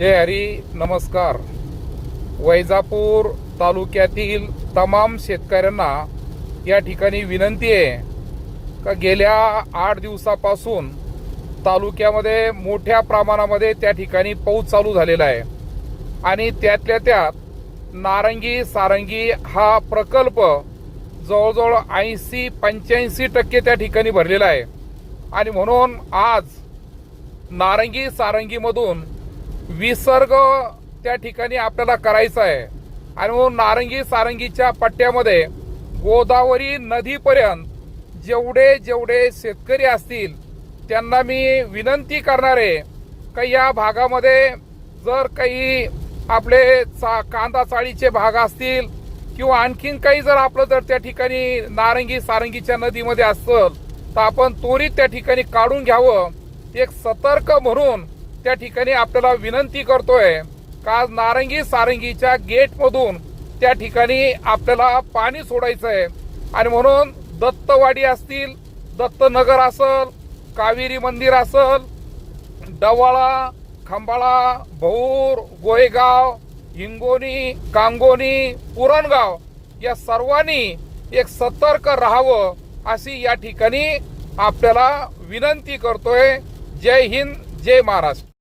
जय हरी. नमस्कार. वैजापूर तालुक्यातील तमाम शेतकऱ्यांना या ठिकाणी विनंती आहे का गेल्या 8 दिवसापासून तालुक्यामध्ये मोठ्या प्रमाणामध्ये त्या ठिकाणी पाऊस चालू झालेला आहे आणि त्यातल्या त्यात नारंगी सारंगी हा प्रकल्प जवळजवळ 80-85% त्या ठिकाणी भरलेला आहे आणि म्हणून आज नारंगी सारंगीमधून विसर्ग त्या ठिकाणी आपल्याला करायचा आहे आणि म्हणून नारंगी सारंगीच्या पट्ट्यामध्ये गोदावरी नदीपर्यंत जेवढे शेतकरी असतील त्यांना मी विनंती करणार आहे का या भागामध्ये जर काही आपले कांदा चाळीचे भाग असतील किंवा आणखीन काही जर आपलं जर त्या ठिकाणी नारंगी सारंगीच्या नदीमध्ये असेल तर आपण त्वरित त्या ठिकाणी काढून घ्यावं. एक सतर्क म्हणून त्या ठिकाणी आपल्याला विनंती करतोय का नारंगी सारंगीच्या गेटमधून त्या ठिकाणी आपल्याला पाणी सोडायचं आहे आणि म्हणून दत्तवाडी असतील, दत्तनगर असल, कावेरी मंदिर असल, डवाळा, खंबाळा, भौर, गोयगाव, हिंगोनी, कांगोनी, पुरणगाव या सर्वांनी एक सतर्क राहावं अशी या ठिकाणी आपल्याला विनंती करतोय. जय हिंद, जय महाराष्ट्र.